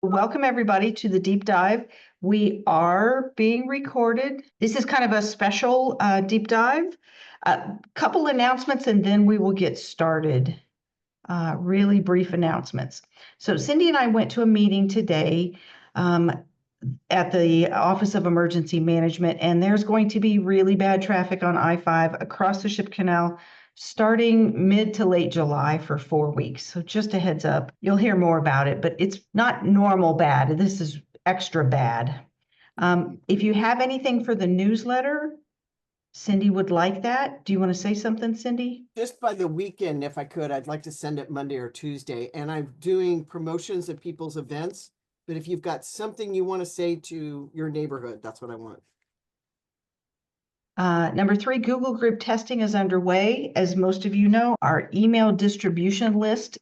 Welcome everybody to the deep dive. We are being recorded. This is kind of a special deep dive. A couple announcements and then we will get started. Really brief announcements. So Cindi and I went to a meeting today at the Office of Emergency Management, and there's going to be really bad traffic on I-5 across the Ship Canal starting mid to late July for 4 weeks. So just a heads up, you'll hear more about it, but it's not normal bad. This is extra bad. If you have anything for the newsletter, Cindi would like that. Do you want to say something, Cindi? Just by the weekend, if I could, I'd like to send it Monday or Tuesday. And I'm doing promotions of people's events. But if you've got something you want to say to your neighborhood, that's what I want. Number 3, Google group testing is underway. As most of you know, our email distribution list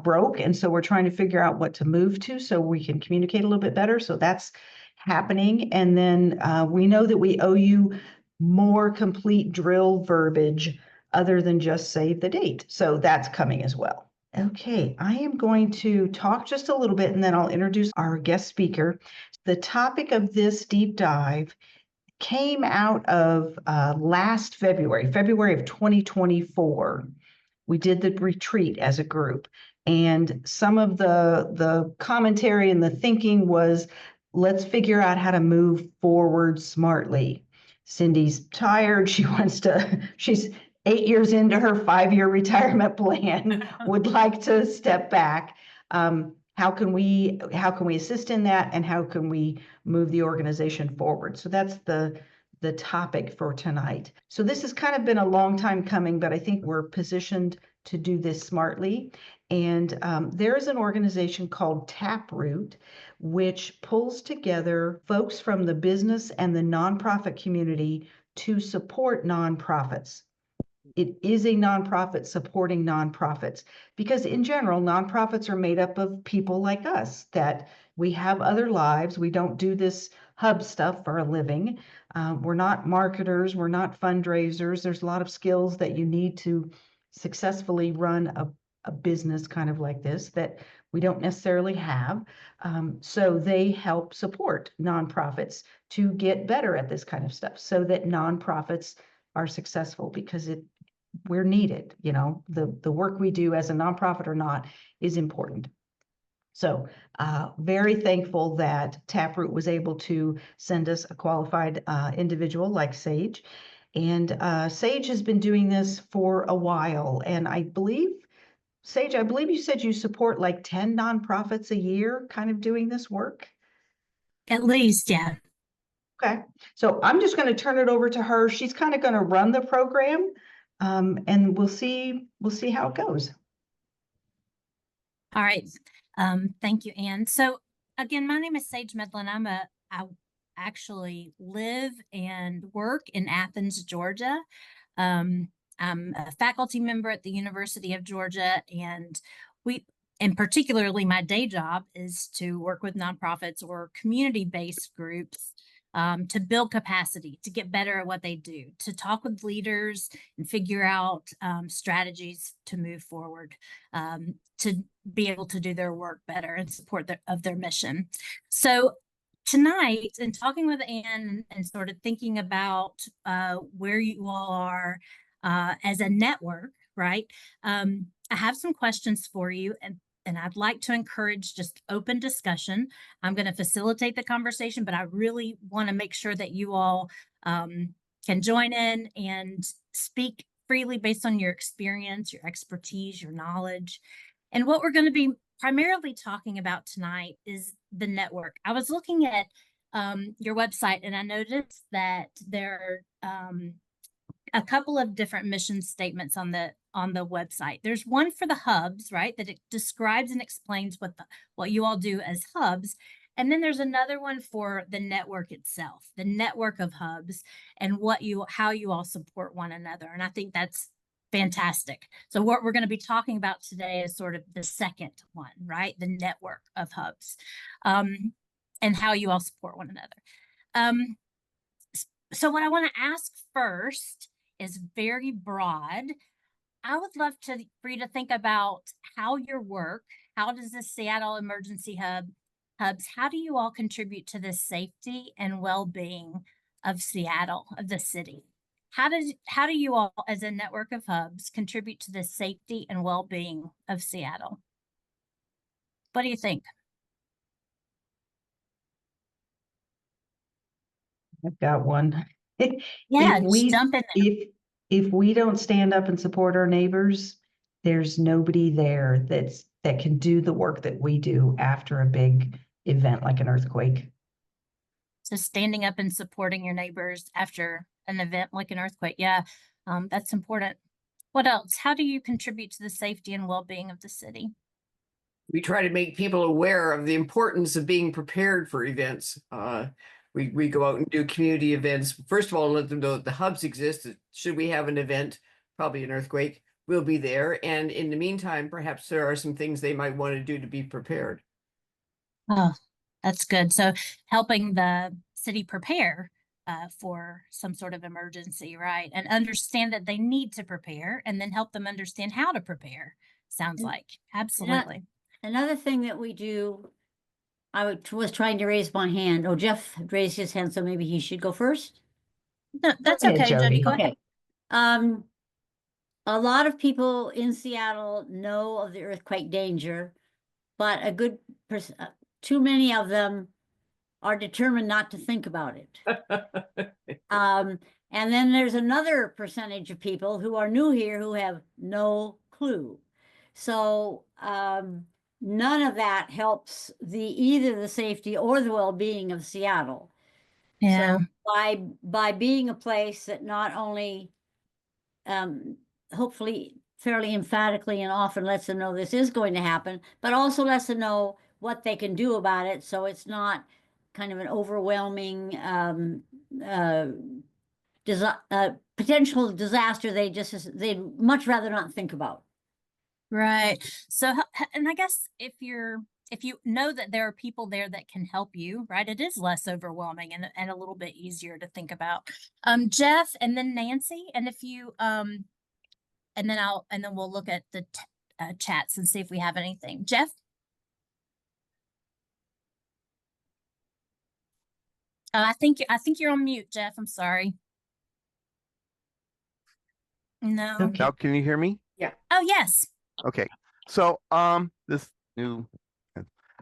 broke, and so we're trying to figure out what to move to so we can communicate a little bit better. So that's happening. And then we know that we owe you more complete drill verbiage other than just save the date. So that's coming as well. Okay, I am going to talk just a little bit and then I'll introduce our guest speaker. The topic of this deep dive came out of last February of 2024. We did the retreat as a group, and some of the commentary and the thinking was, let's figure out how to move forward smartly. Cindi's tired. She's 8 years into her 5-year retirement plan, would like to step back. How can we assist in that, and how can we move the organization forward? So that's the topic for tonight. So this has kind of been a long time coming, but I think we're positioned to do this smartly. And there is an organization called Taproot, which pulls together folks from the business and the nonprofit community to support nonprofits. It is a nonprofit supporting nonprofits, because in general, nonprofits are made up of people like us, that we have other lives. We don't do this hub stuff for a living. We're not marketers. We're not fundraisers. There's a lot of skills that you need to successfully run a business kind of like this that we don't necessarily have. So they help support nonprofits to get better at this kind of stuff so that nonprofits are successful, because we're needed. You know, the work we do as a nonprofit or not is important. So very thankful that Taproot was able to send us a qualified individual like Sayge. And Sayge has been doing this for a while. And I believe, Sayge, you said you support like 10 nonprofits a year kind of doing this work? At least, yeah. Okay, so I'm just going to turn it over to her. She's kind of going to run the program, and we'll see how it goes. All right. Thank you, Anne. So again, my name is Sayge Medlin. I actually live and work in Athens, Georgia. I'm a faculty member at the University of Georgia, and particularly my day job is to work with nonprofits or community-based groups to build capacity, to get better at what they do, to talk with leaders and figure out strategies to move forward, to be able to do their work better and support their mission. So tonight, in talking with Anne and sort of thinking about where you all are as a network, right? I have some questions for you, and I'd like to encourage just open discussion. I'm going to facilitate the conversation, but I really want to make sure that you all can join in and speak freely based on your experience, your expertise, your knowledge. And what we're going to be primarily talking about tonight is the network. I was looking at your website, and I noticed that there are a couple of different mission statements on the website. There's one for the hubs, right, that it describes and explains what you all do as hubs. And then there's another one for the network itself, the network of hubs, and how you all support one another. And I think that's fantastic. So what we're going to be talking about today is sort of the second one, right? The network of hubs, and how you all support one another. So what I want to ask first is very broad. I would love for you to think about how your work, how does the Seattle Emergency Hub Hubs, how do you all contribute to the safety and well-being of Seattle, of the city? How do you all, as a network of hubs, contribute to the safety and well-being of Seattle? What do you think? I've got one. Yeah, If just we, jump in if we don't stand up and support our neighbors, there's nobody there that can do the work that we do after a big event like an earthquake. So standing up and supporting your neighbors after an event like an earthquake. Yeah, that's important. What else? How do you contribute to the safety and well-being of the city? We try to make people aware of the importance of being prepared for events. We go out and do community events. First of all, let them know that the hubs exist. Should we have an event, probably an earthquake, we'll be there. And in the meantime, perhaps there are some things they might want to do to be prepared. Oh, that's good. So helping the city prepare for some sort of emergency, right? And understand that they need to prepare and then help them understand how to prepare. Sounds like. Absolutely. Another thing that we do, was trying to raise my hand. Oh, Jeff raised his hand, so maybe he should go first. No, that's ahead, okay, Jody. Jody. Go ahead. Okay. A lot of people in Seattle know of the earthquake danger, but too many of them are determined not to think about it. And then there's another percentage of people who are new here who have no clue. So none of that helps either the safety or the well-being of Seattle. Yeah. So by being a place that not only hopefully fairly emphatically and often lets them know this is going to happen, but also lets them know what they can do about it, so it's not kind of an overwhelming potential disaster they'd much rather not think about. Right. So, and I guess if you know that there are people there that can help you, right, it is less overwhelming and a little bit easier to think about. Jeff and then Nancy, and if you, and then we'll look at the chats and see if we have anything. Jeff? I think you're on mute, Jeff. I'm sorry. No. Okay. Now, can you hear me? Oh, yes. Okay. So, this new,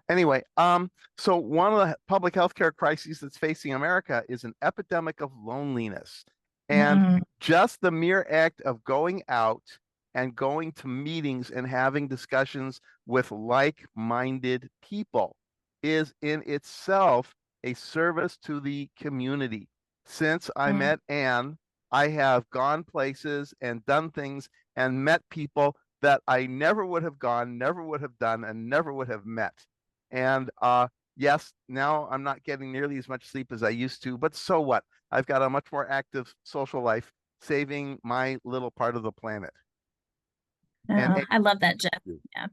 anyway, so one of the public health care crises that's facing America is an epidemic of loneliness. And just the mere act of going out and going to meetings and having discussions with like-minded people is in itself a service to the community. Since I met Anne, I have gone places and done things and met people that I never would have gone, never would have done, and never would have met. And yes, now I'm not getting nearly as much sleep as I used to, but so what? I've got a much more active social life, saving my little part of the planet. And I love that, Jeff. Yeah.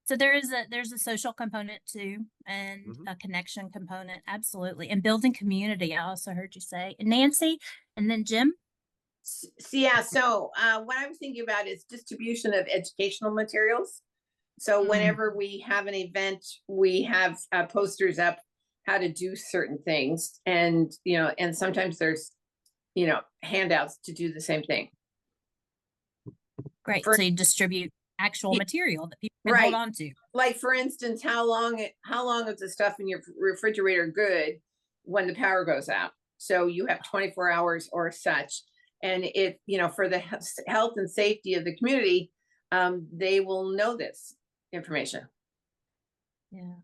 So there's a social component too, and a connection component, absolutely, and building community. I also heard you say, Nancy, and then Jim. Yeah, so what I was thinking about is distribution of educational materials. So whenever we have an event, we have posters up how to do certain things, and and sometimes there's handouts to do the same thing. Great. So you distribute actual material that people can hold on to. Like, for instance, how long is the stuff in your refrigerator good when the power goes out? So you have 24 hours or such. And for the health and safety of the community, they will know this information. Yeah,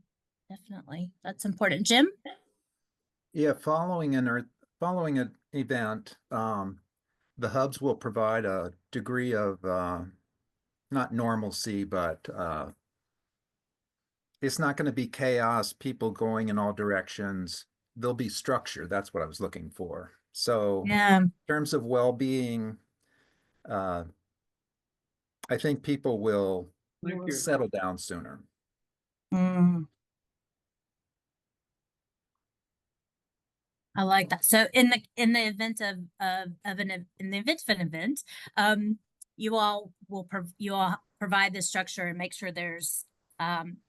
definitely. That's important. Jim? Yeah, following an event, the hubs will provide a degree of not normalcy, but it's not going to be chaos, people going in all directions. There'll be structure. That's what I was looking for. So in terms of well-being, I think people will settle down sooner. I like that. So in the event of an event, you all provide the structure and make sure there's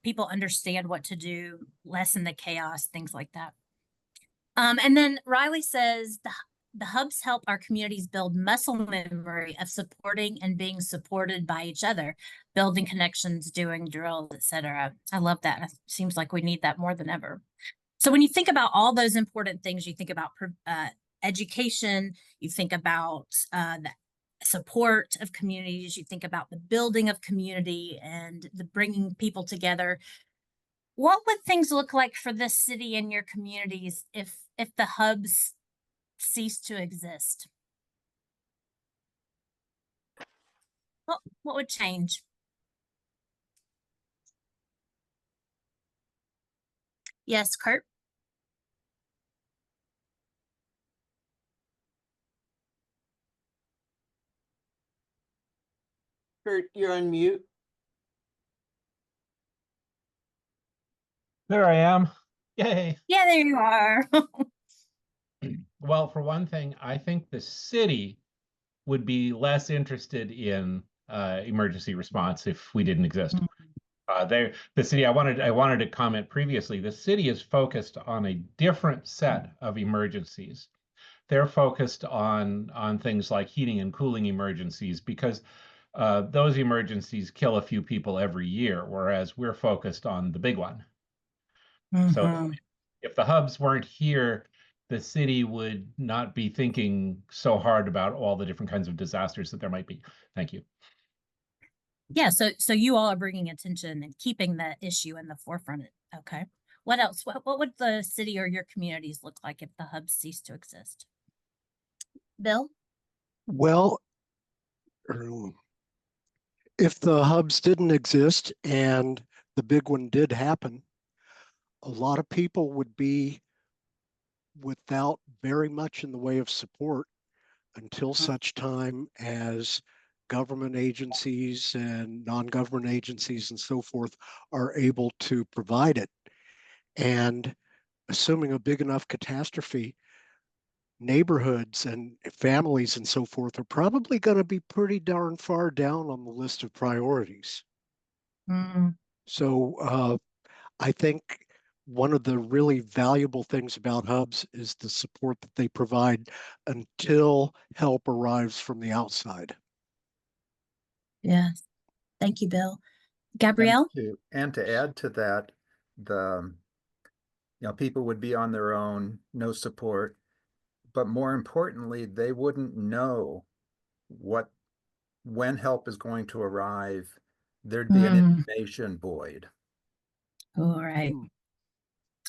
people understand what to do, lessen the chaos, things like that. And then Riley says the hubs help our communities build muscle memory of supporting and being supported by each other, building connections, doing drills, etc. I love that. It seems like we need that more than ever. So when you think about all those important things, you think about education, you think about the support of communities, you think about the building of community and the bringing people together. What would things look like for this city and your communities if the hubs cease to exist? What would change? Yes, Kurt? Kurt, you're on mute. There I am. Yay. Yeah, there you are. Well, for one thing, I think the city would be less interested in emergency response if we didn't exist. The city, I wanted to comment previously, the city is focused on a different set of emergencies. They're focused on things like heating and cooling emergencies because those emergencies kill a few people every year, whereas we're focused on the big one. So if the hubs weren't here, the city would not be thinking so hard about all the different kinds of disasters that there might be. Thank you. Yeah, so you all are bringing attention and keeping the issue in the forefront. Okay. What else? What would the city or your communities look like if the hubs cease to exist? Bill? Well, if the hubs didn't exist and the big one did happen, a lot of people would be without very much in the way of support until such time as government agencies and non-government agencies and so forth are able to provide it. And assuming a big enough catastrophe, neighborhoods and families and so forth are probably going to be pretty darn far down on the list of priorities. So I think one of the really valuable things about hubs is the support that they provide until help arrives from the outside. Yeah. Thank you, Bill. Gabrielle? And to add to that, people would be on their own, no support, but more importantly, they wouldn't know when help is going to arrive. There'd be an information void. All right.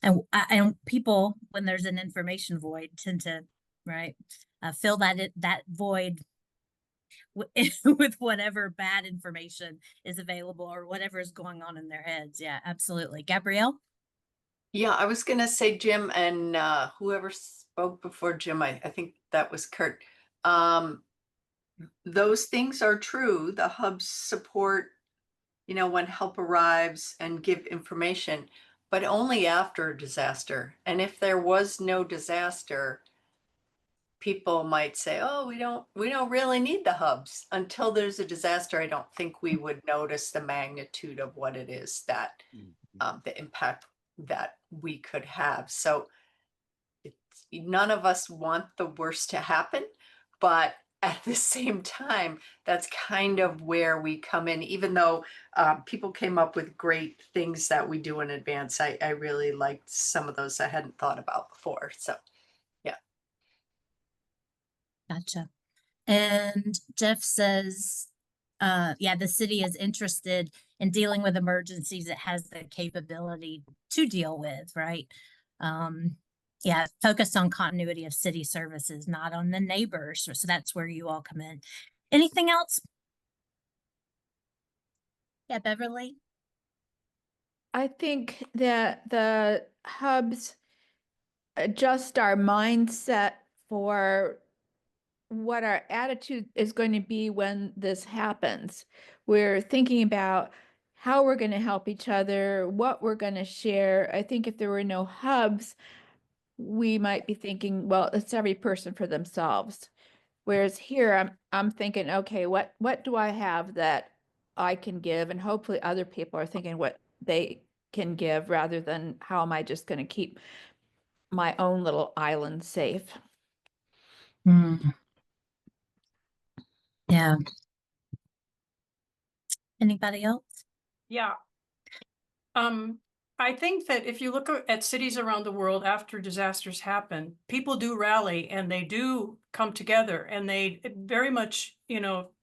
And people, when there's an information void, tend to fill that void with whatever bad information is available or whatever is going on in their heads. Yeah, absolutely. Gabrielle? Yeah, I was going to say Jim and whoever spoke before Jim, I think that was Kurt. Those things are true. The hubs support, when help arrives and give information, but only after a disaster. And if there was no disaster, people might say, oh, we don't really need the hubs. Until there's a disaster, I don't think we would notice the magnitude of what it is that the impact that we could have. So none of us want the worst to happen, but at the same time, that's kind of where we come in. Even though people came up with great things that we do in advance, I really liked some of those I hadn't thought about before. So, yeah. Gotcha. And Jeff says, the city is interested in dealing with emergencies it has the capability to deal with, right? Focus on continuity of city services, not on the neighbors. So that's where you all come in. Anything else? Yeah, Beverly? I think that the hubs adjust our mindset for what our attitude is going to be when this happens. We're thinking about how we're going to help each other, what we're going to share. I think if there were no hubs, we might be thinking, well, it's every person for themselves. Whereas here, I'm thinking, okay, what do I have that I can give? And hopefully other people are thinking, what they can give rather than how am I just going to keep my own little island safe. Yeah. Anybody else? Yeah. I think that if you look at cities around the world after disasters happen, people do rally and they do come together and they very much,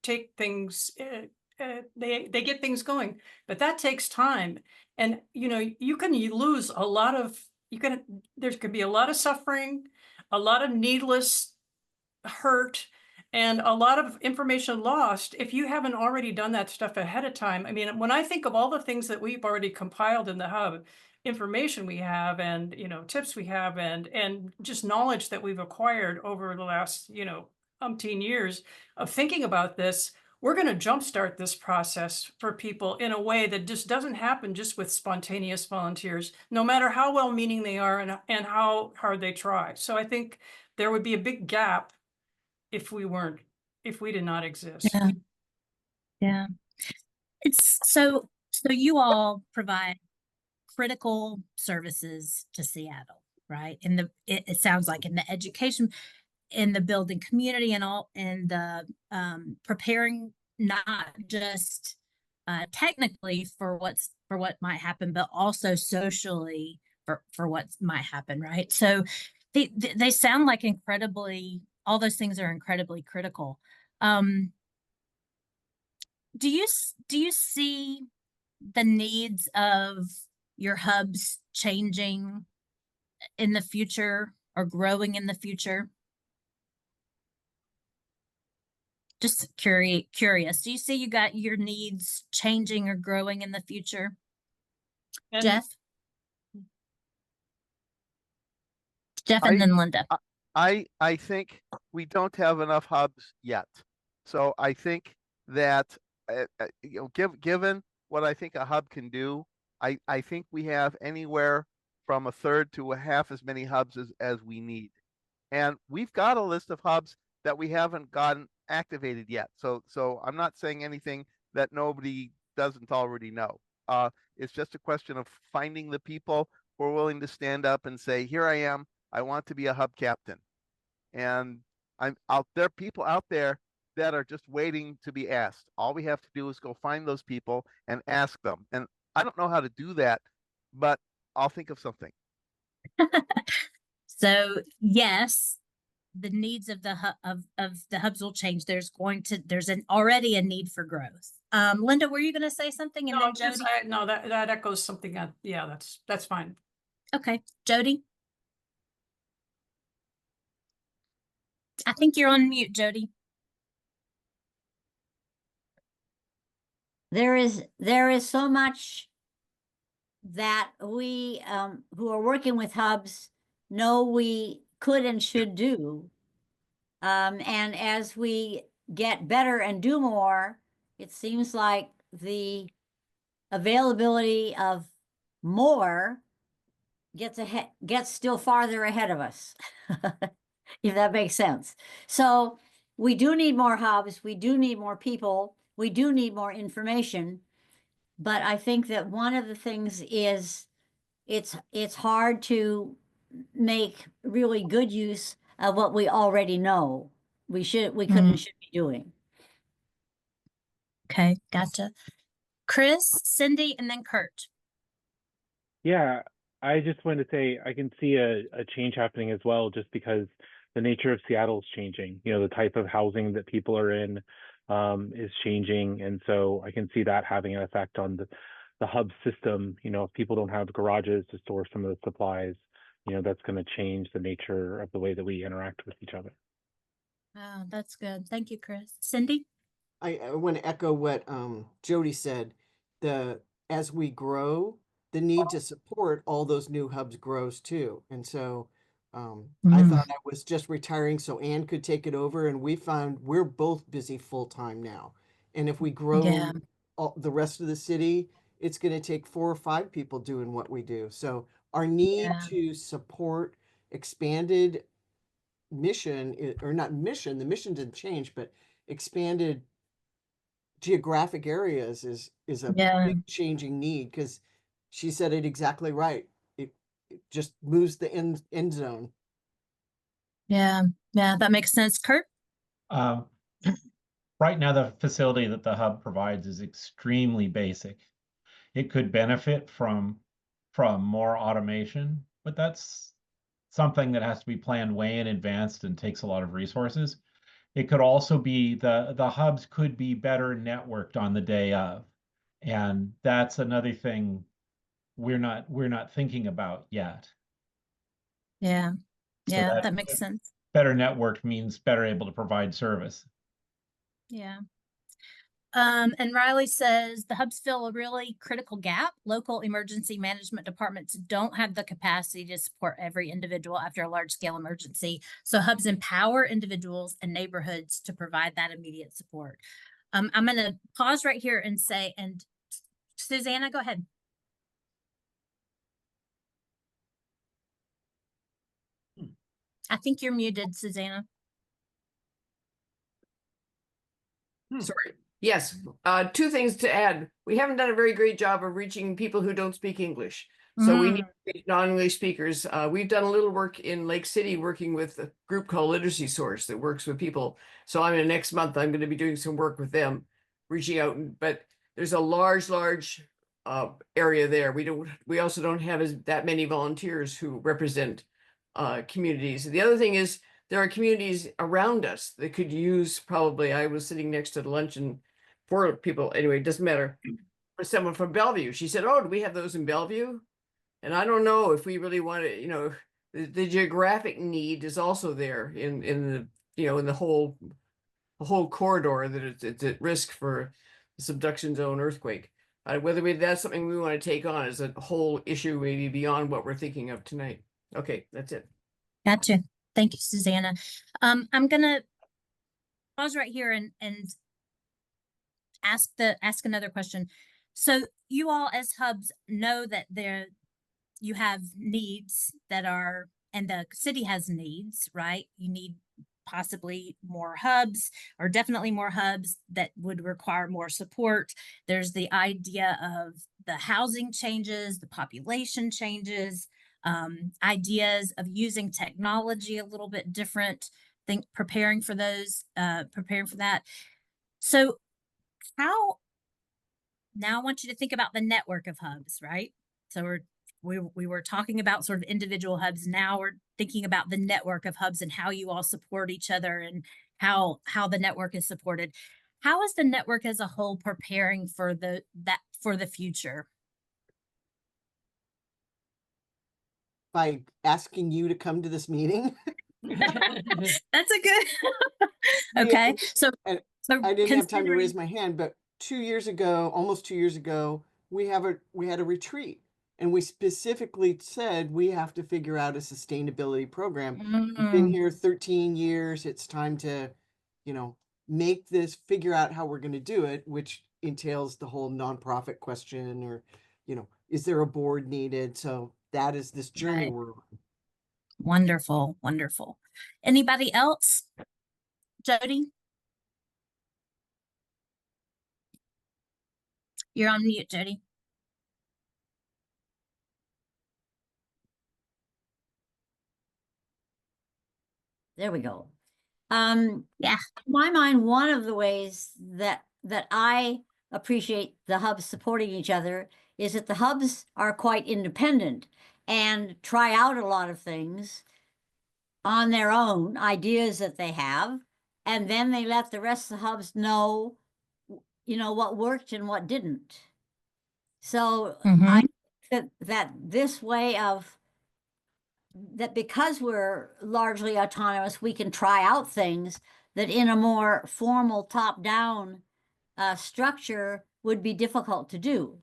take things, they get things going, but that takes time. And, you can lose a lot of, there could be a lot of suffering, a lot of needless hurt, and a lot of information lost if you haven't already done that stuff ahead of time. I mean, when I think of all the things that we've already compiled in the hub, information we have and, tips we have and just knowledge that we've acquired over the last, umpteen years of thinking about this, we're going to jumpstart this process for people in a way that just doesn't happen just with spontaneous volunteers, no matter how well-meaning they are and how hard they try. So I think there would be a big gap if we did not exist. Yeah. Yeah. It's so you all provide critical services to Seattle, right? It sounds like in the education, in the building community and all, and the preparing not just technically for what might happen, but also socially for what might happen, right? So they sound like all those things are incredibly critical. Do you see the needs of your hubs changing in the future or growing in the future? Just curious. Do you see you got your needs changing or growing in the future? And Jeff and then Linda. I think we don't have enough hubs yet. So I think that given what I think a hub can do, I think we have anywhere from a third to a half as many hubs as we need. And we've got a list of hubs that we haven't gotten activated yet. So I'm not saying anything that nobody doesn't already know. It's just a question of finding the people who are willing to stand up and say, here I am, I want to be a hub captain. And there are people out there that are just waiting to be asked. All we have to do is go find those people and ask them. And I don't know how to do that, but I'll think of something. So yes, the needs of the hubs will change. There's already a need for growth. Linda, were you going to say something? And no, then Jody? no, that echoes something. Yeah, that's fine. Okay, Jody. I think you're on mute, Jody. There is so much that we who are working with hubs know we could and should do. And as we get better and do more, it seems like the availability of more gets still farther ahead of us, if that makes sense. So we do need more hubs, we do need more people, we do need more information. But I think that one of the things is it's hard to make really good use of what we already know we could and should be doing. Okay, gotcha. Chris, Cindi, and then Kurt. Yeah, I just wanted to say I can see a change happening as well, just because the nature of Seattle is changing. The type of housing that people are in is changing. And so I can see that having an effect on the hub system. If people don't have garages to store some of the supplies, that's going to change the nature of the way that we interact with each other. Oh, that's good. Thank you, Chris. Cindi? I want to echo what Jody said. As we grow, the need to support all those new hubs grows too. And so I thought I was just retiring so Ann could take it over, and we found we're both busy full time now. And if we grow the rest of the city, it's going to take 4 or 5 people doing what we do. So our need to support expanded mission, or not mission, the mission didn't change, but expanded geographic areas is a big changing need, because she said it exactly right. It just moves the end zone. Yeah, that makes sense. Kurt? Um, right now, the facility that the hub provides is extremely basic. It could benefit from more automation, but that's something that has to be planned way in advance and takes a lot of resources. It could also be the hubs could be better networked on the day of, and that's another thing we're not thinking about yet. Yeah, So that makes sense. better networked means better able to provide service. Yeah. And Riley says the hubs fill a really critical gap. Local emergency management departments don't have the capacity to support every individual after a large scale emergency. So hubs empower individuals and neighborhoods to provide that immediate support. I'm going to pause right here and say, and Susanna, go ahead. I think you're muted, Susanna. Sorry. Yes. Two things to add. We haven't done a very great job of reaching people who don't speak English. So we need to reach non-English speakers. We've done a little work in Lake City working with a group called Literacy Source that works with people. So next month, I'm going to be doing some work with them, reaching out. But there's a large area there. We also don't have that many volunteers who represent communities. The other thing is there are communities around us that could use probably, I was sitting next to the luncheon for people, anyway, it doesn't matter, for someone from Bellevue. She said, oh, do we have those in Bellevue? And I don't know if we really want to, the geographic need is also there in the whole corridor that it's at risk for the subduction zone earthquake. Whether that's something we want to take on as a whole issue, maybe beyond what we're thinking of tonight. Okay, that's it. Gotcha. Thank you, Susanna. I'm gonna pause right here and ask another question. So you all as hubs know that you have needs and the city has needs, right? You need possibly more hubs, or definitely more hubs that would require more support. There's the idea of the housing changes, the population changes, ideas of using technology a little bit different, preparing for that. So now I want you to think about the network of hubs, right? So we were talking about sort of individual hubs. Now we're thinking about the network of hubs and how you all support each other and how the network is supported. How is the network as a whole preparing for the future? By asking you to come to this meeting. That's a good. Okay. So I didn't have time to raise my hand, but almost 2 years ago, we had a retreat, and we specifically said we have to figure out a sustainability program. We've been here 13 years. It's time to, figure out how we're going to do it, which entails the whole nonprofit question, or, is there a board needed? So that is this journey we're on. Wonderful, wonderful. Anybody else? Jody? You're on mute, Jody. There we go. Yeah, in my mind, one of the ways that I appreciate the hubs supporting each other is that the hubs are quite independent and try out a lot of things on their own, ideas that they have, and then they let the rest of the hubs know, what worked and what didn't. So I think that this way of that, because we're largely autonomous, we can try out things that in a more formal top-down structure would be difficult to do.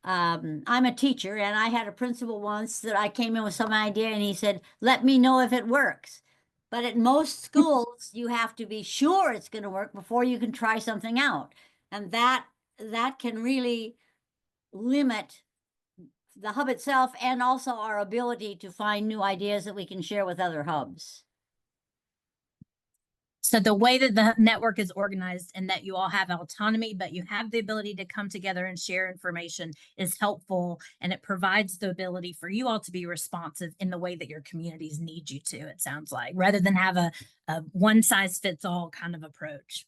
I'm a teacher, and I had a principal once that I came in with some idea, and he said, let me know if it works. But at most schools, you have to be sure it's going to work before you can try something out. And that can really limit the hub itself and also our ability to find new ideas that we can share with other hubs. So the way that the network is organized and that you all have autonomy, but you have the ability to come together and share information is helpful. And it provides the ability for you all to be responsive in the way that your communities need you to, it sounds like, rather than have a one size fits all kind of approach.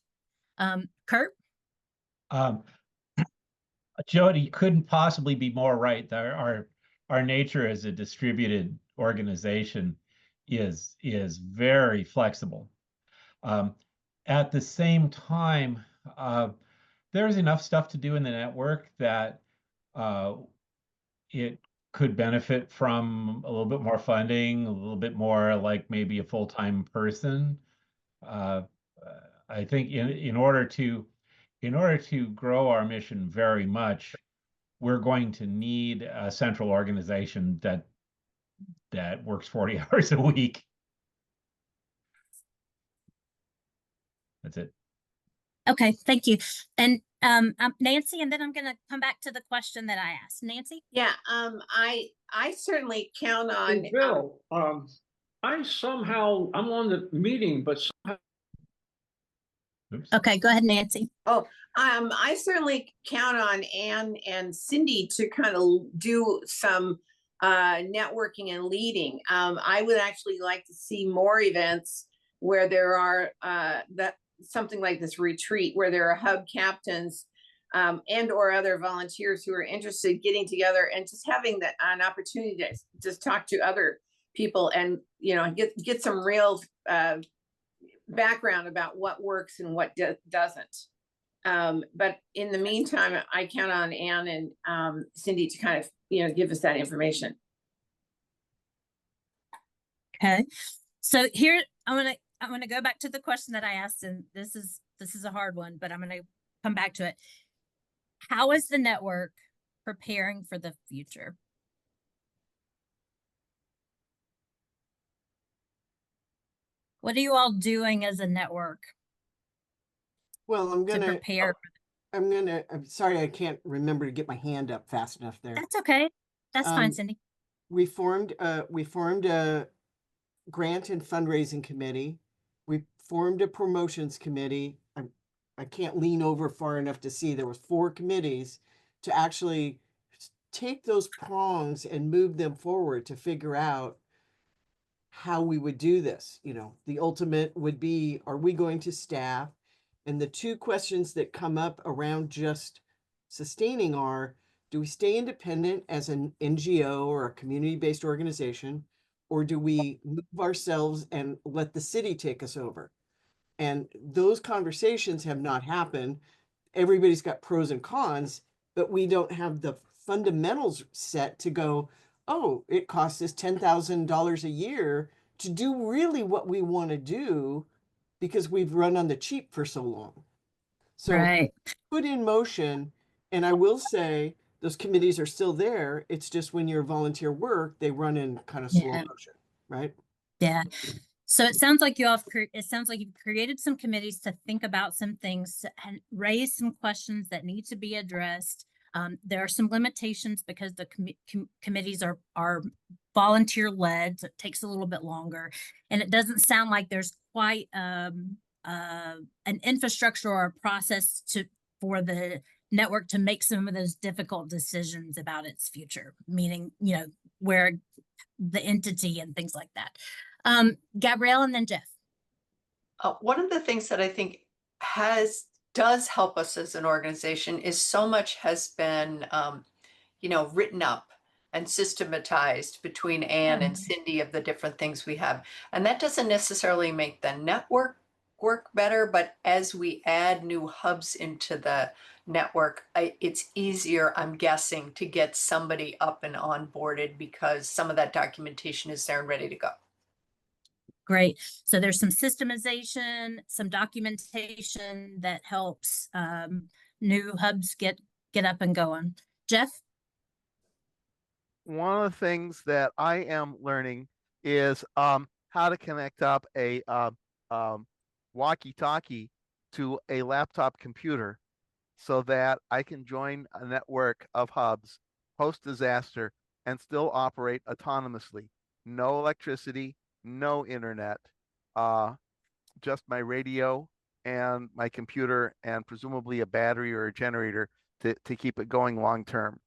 Kurt? Jody couldn't possibly be more right. Our nature as a distributed organization is very flexible. At the same time, there's enough stuff to do in the network that it could benefit from a little bit more funding, a little bit more like maybe a full-time person. I think in order to grow our mission very much, we're going to need a central organization that works 40 hours a week. That's it. Okay, thank you. And Nancy, and then I'm going to come back to the question that I asked. Nancy? Yeah, I certainly count on. Hey, Bill, I'm on the meeting, but somehow. Oops. Okay, go ahead, Nancy. I certainly count on Anne and Cindi to kind of do some networking and leading. I would actually like to see more events where there are something like this retreat where there are hub captains and or other volunteers who are interested in getting together and just having an opportunity to just talk to other people and, you know, get some real background about what works and what doesn't. But in the meantime, I count on Anne and Cindi to kind of, you know, give us that information. Okay. So here I want to go back to the question that I asked, and this is a hard one, but I'm going to come back to it. How is the network preparing for the future? What are you all doing as a network? Well, I'm prepare. I'm sorry, I can't remember to get my hand up fast enough there. That's okay. That's fine, Cindi. We formed a grant and fundraising committee. We formed a promotions committee. I can't lean over far enough to see there was 4 committees to actually take those prongs and move them forward to figure out how we would do this. You know, the ultimate would be, are we going to staff? And the 2 questions that come up around just sustaining are, do we stay independent as an NGO or a community-based organization, or do we move ourselves and let the city take us over? And those conversations have not happened. Everybody's got pros and cons, but we don't have the fundamentals set to go, oh, it costs us $10,000 a year to do really what we want to do because we've run on the cheap for so long. So right. Put in motion, and I will say those committees are still there. It's just when you're volunteer work, they run in kind of slow motion, right? Yeah. So it sounds like you've created some committees to think about some things and raise some questions that need to be addressed. There are some limitations because the committees are volunteer led, so it takes a little bit longer, and it doesn't sound like there's quite an infrastructure or a process for the network to make some of those difficult decisions about its future, meaning, you know, where the entity and things like that. Gabrielle and then Jeff. One of the things that I think does help us as an organization is so much has been, you know, written up and systematized between Anne and Cindi of the different things we have. And that doesn't necessarily make the network work better, but as we add new hubs into the network, it's easier, I'm guessing, to get somebody up and onboarded because some of that documentation is there and ready to go. Great. So there's some systemization, some documentation that helps new hubs get up and going. Jeff? One of the things that I am learning is how to connect up a walkie-talkie to a laptop computer so that I can join a network of hubs post-disaster and still operate autonomously. No electricity, no internet. just my radio and my computer and presumably a battery or a generator to keep it going long term.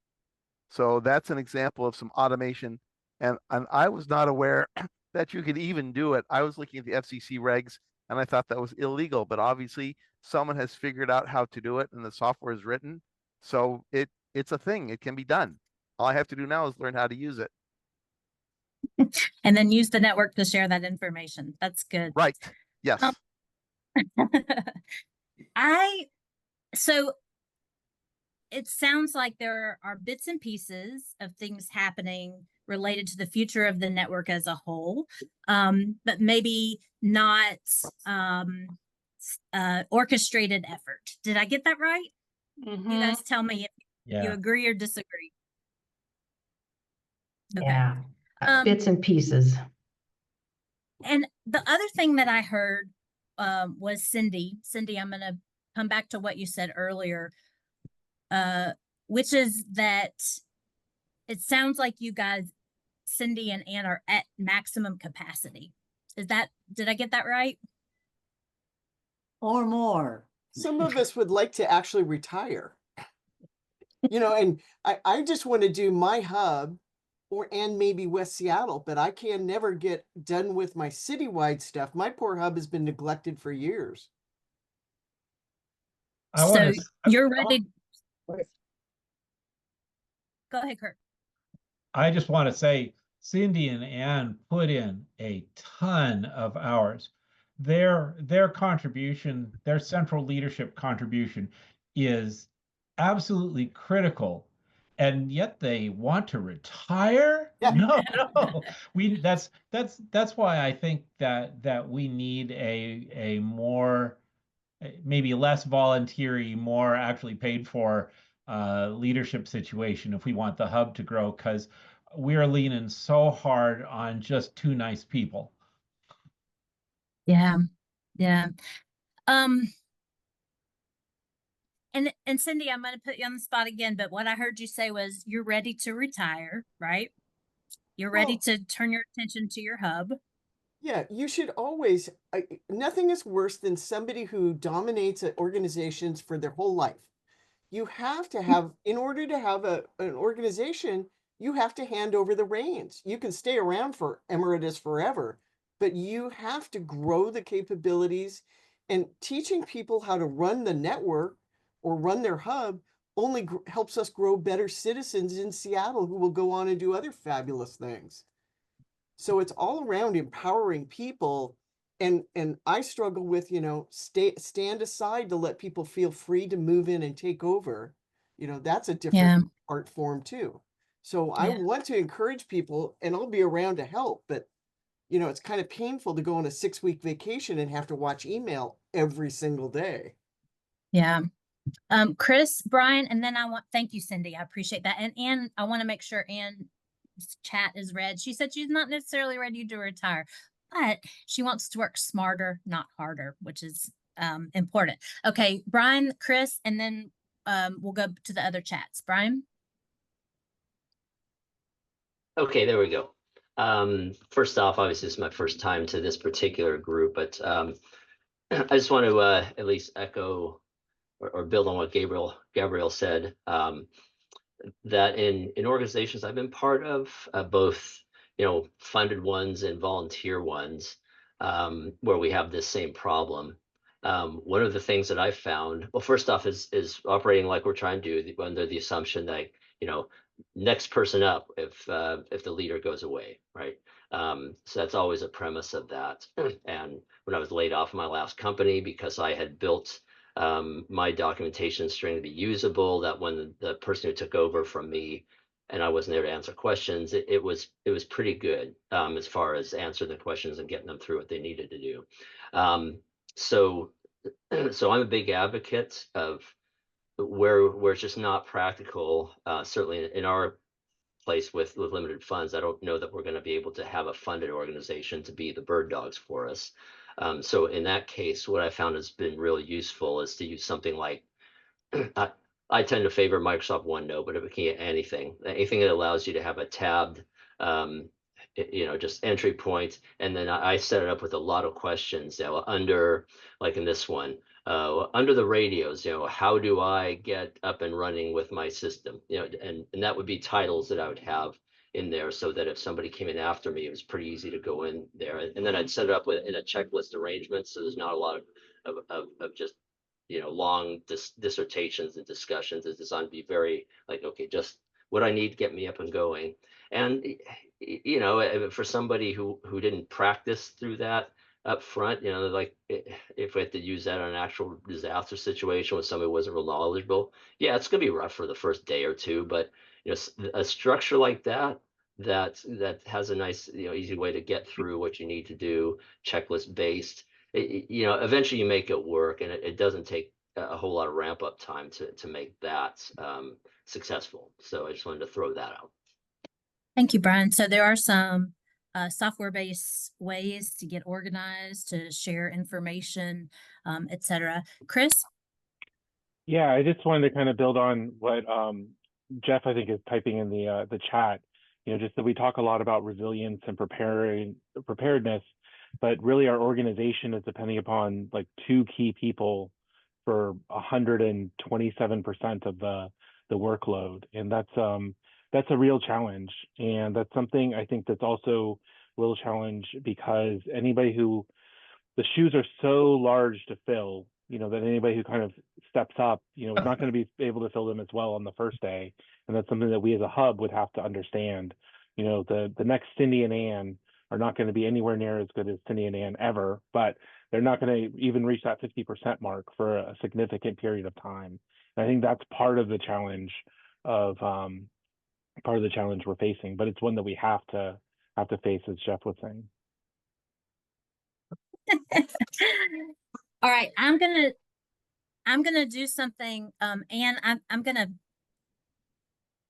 So that's an example of some automation. And I was not aware that you could even do it. I was looking at the FCC regs and I thought that was illegal, but obviously someone has figured out how to do it and the software is written. So it's a thing. It can be done. All I have to do now is learn how to use it. And then use the network to share that information. That's good. Right. Yes. So it sounds like there are bits and pieces of things happening related to the future of the network as a whole, but maybe not orchestrated effort. Did I get that right? You guys tell me if you agree or disagree. Okay. Yeah, bits and pieces. And the other thing that I heard was Cindi. Cindi, I'm going to come back to what you said earlier, which is that it sounds like you guys, Cindi and Ann, are at maximum capacity. Did I get that right? Or more. Some of us would like to actually retire. And I just want to do my hub and maybe West Seattle, but I can never get done with my citywide stuff. My poor hub has been neglected for years. You're ready. Go ahead, Kurt. I just want to say, Cindi and Ann put in a ton of hours. Their contribution, their central leadership contribution is absolutely critical. And yet they want to retire? Yeah. No. That's why I think that we need a more, maybe less voluntary, more actually paid for leadership situation if we want the hub to grow, because we're leaning so hard on just two nice people. Yeah. And Cindi, I'm going to put you on the spot again, but what I heard you say was you're ready to retire, right? You're ready to turn your attention to your hub. Yeah, you should always, nothing is worse than somebody who dominates organizations for their whole life. You have to have, in order to have an organization, you have to hand over the reins. You can stay around for emeritus forever, but you have to grow the capabilities, and teaching people how to run the network or run their hub only helps us grow better citizens in Seattle who will go on and do other fabulous things. So it's all around empowering people. And I struggle with, stand aside to let people feel free to move in and take over. That's a different art form too. So I want to encourage people, and I'll be around to help, but it's kind of painful to go on a 6-week vacation and have to watch email every single day. Yeah. Chris, Brian, and then thank you, Cindi. I appreciate that. And Ann, I want to make sure Ann's chat is read. She said she's not necessarily ready to retire, but she wants to work smarter, not harder, which is important. Okay, Brian, Chris, and then we'll go to the other chats. Brian? Okay, there we go. First off, obviously, this is my first time to this particular group, but I just want to at least echo or build on what Gabriel said, that in organizations I've been part of, both funded ones and volunteer ones, where we have this same problem. One of the things that I've found, well, first off, is operating like we're trying to do under the assumption that next person up if the leader goes away, right? So that's always a premise of that. And when I was laid off in my last company, because I had built my documentation string to be usable, that when the person who took over from me and I wasn't there to answer questions, it was pretty good as far as answering the questions and getting them through what they needed to do. So I'm a big advocate of where it's just not practical, certainly in our place with limited funds. I don't know that we're going to be able to have a funded organization to be the bird dogs for us. So in that case, what I found has been really useful is to use something like, I tend to favor Microsoft OneNote, but if we can get anything that allows you to have a tabbed just entry point. And then I set it up with a lot of questions, under, like in this one, under the radios, how do I get up and running with my system? And that would be titles that I would have in there, so that if somebody came in after me, it was pretty easy to go in there. And then I'd set it up in a checklist arrangement, so there's not a lot of just long dissertations and discussions. It's designed to be very like, okay, just what I need to get me up and going. And for somebody who didn't practice through that up front, like if we had to use that on an actual disaster situation with somebody who wasn't real knowledgeable, yeah, it's gonna be rough for the first day or two. But a structure like that has a nice, easy way to get through what you need to do, checklist based. Eventually you make it work, and it doesn't take a whole lot of ramp up time to make that successful. So I just wanted to throw that out. Thank you, Brian. So there are some software-based ways to get organized, to share information, etc. Chris? Yeah, I just wanted to kind of build on what Jeff, I think, is typing in the chat. Just that we talk a lot about resilience and preparedness, but really our organization is depending upon like 2 key people for 127% of the workload, and that's a real challenge. And that's something I think that's also a real challenge, because anybody who, the shoes are so large to fill, that anybody who kind of steps up, is not going to be able to fill them as well on the first day. And that's something that we as a hub would have to understand. The next Cindi and Ann are not going to be anywhere near as good as Cindi and Ann ever, but they're not going to even reach that 50% mark for a significant period of time. And I think that's part of the challenge we're facing, but it's one that we have to face, as Jeff was saying. All right, I'm gonna do something, and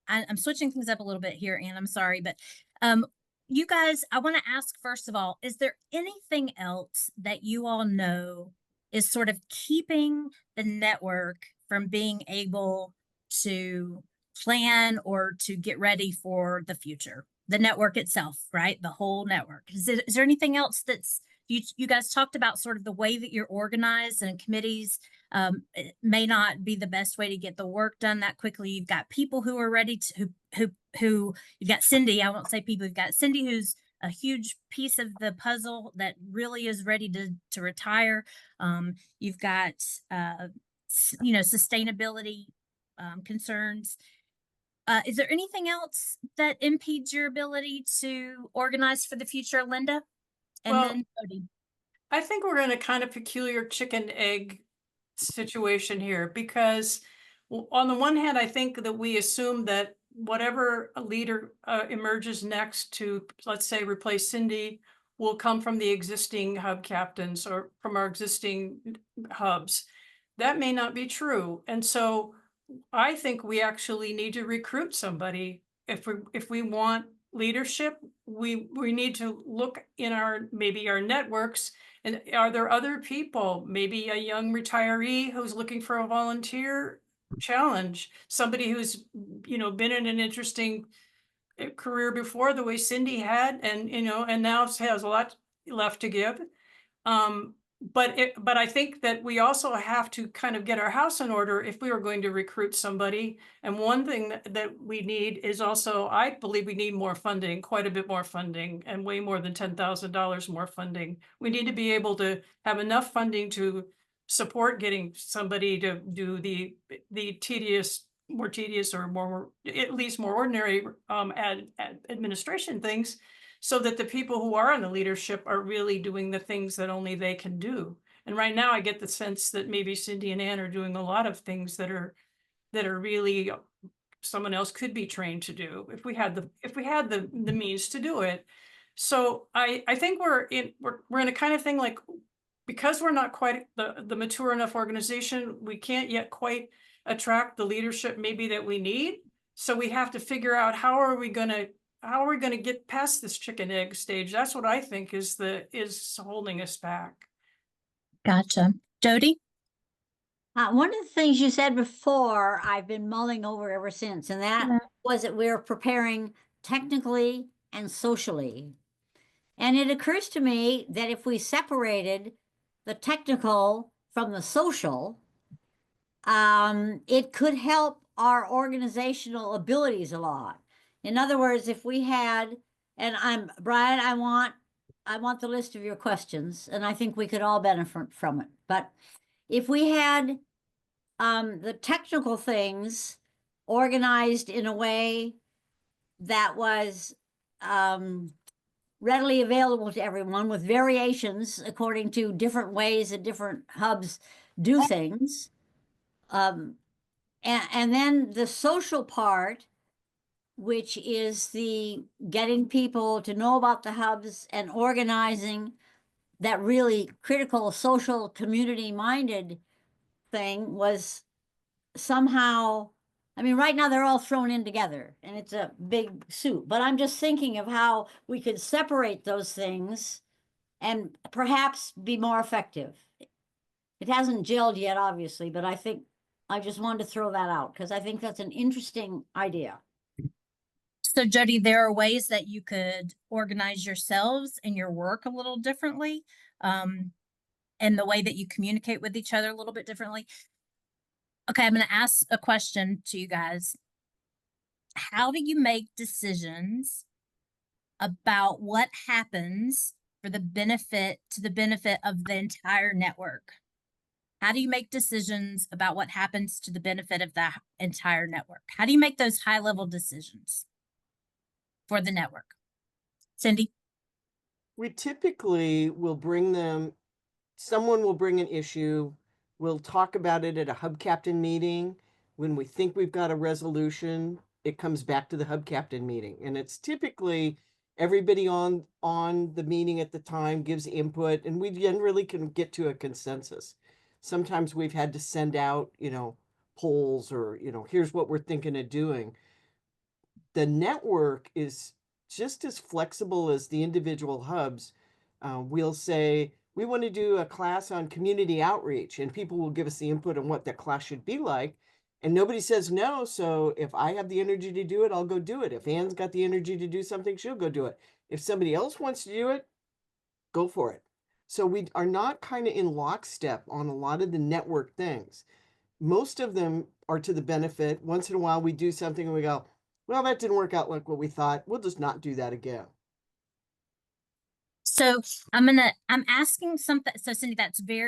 I'm switching things up a little bit here, and I'm sorry, but you guys, I want to ask first of all, is there anything else that you all know is sort of keeping the network from being able to plan or to get ready for the future? The network itself, right? The whole network. Is there anything else that's you guys talked about sort of the way that you're organized and committees it may not be the best way to get the work done that quickly. You've got people who are ready to who you've got Cindi. I won't say people. You've got Cindi, who's a huge piece of the puzzle that really is ready to retire. You've got sustainability concerns. Is there anything else that impedes your ability to organize for the future, Linda? And then Jody. I think we're in a kind of peculiar chicken egg situation here, because on the one hand, I think that we assume that whatever a leader emerges next to, let's say, replace Cindi, will come from the existing hub captains or from our existing hubs. That may not be true. And so I think we actually need to recruit somebody. If we want leadership, we need to look in maybe our networks, and are there other people, maybe a young retiree who's looking for a volunteer challenge, somebody who's been in an interesting career before, the way Cindi had, and and now has a lot left to give. But I think that we also have to kind of get our house in order if we are going to recruit somebody. And one thing that we need is also, I believe we need more funding, quite a bit more funding, and way more than $10,000 more funding. We need to be able to have enough funding to support getting somebody to do the more tedious or more, at least more ordinary administration things, so that the people who are in the leadership are really doing the things that only they can do. And right now I get the sense that maybe Cindi and Ann are doing a lot of things that are really someone else could be trained to do if we had the means to do it. So I think we're in a kind of thing like, because we're not quite the mature enough organization, we can't yet quite attract the leadership maybe that we need. So we have to figure out how are we going to get past this chicken egg stage. That's what I think is holding us back. Gotcha. Jody? One of the things you said before, I've been mulling over ever since, and that was that we're preparing technically and socially. And it occurs to me that if we separated the technical from the social, it could help our organizational abilities a lot. In other words, if we had, and Brian, I want the list of your questions, and I think we could all benefit from it. But if we had the technical things organized in a way that was readily available to everyone with variations according to different ways that different hubs do things. And then the social part, which is the getting people to know about the hubs and organizing that really critical social community minded thing, was somehow, I mean, right now they're all thrown in together and it's a big soup, but I'm just thinking of how we could separate those things and perhaps be more effective. It hasn't gelled yet, obviously, but I think I just wanted to throw that out because I think that's an interesting idea. So Jody, there are ways that you could organize yourselves and your work a little differently, and the way that you communicate with each other a little bit differently. Okay, I'm going to ask a question to you guys. How do you make decisions about what happens for the benefit of the entire network? How do you make decisions about what happens to the benefit of the entire network? How do you make those high-level decisions for the network? Cindi? We typically will bring them, someone will bring an issue, we'll talk about it at a hub captain meeting. When we think we've got a resolution, it comes back to the hub captain meeting. And it's typically everybody on the meeting at the time gives input, and we generally can get to a consensus. Sometimes we've had to send out, polls or, here's what we're thinking of doing. The network is just as flexible as the individual hubs. We'll say, we want to do a class on community outreach, and people will give us the input on what that class should be like. And nobody says no. So if I have the energy to do it, I'll go do it. If Anne's got the energy to do something, she'll go do it. If somebody else wants to do it, go for it. So we are not kind of in lockstep on a lot of the network things. Most of them are to the benefit. Once in a while, we do something and we go, well, that didn't work out like what we thought. We'll just not do that again. So I'm asking something. So Cindi,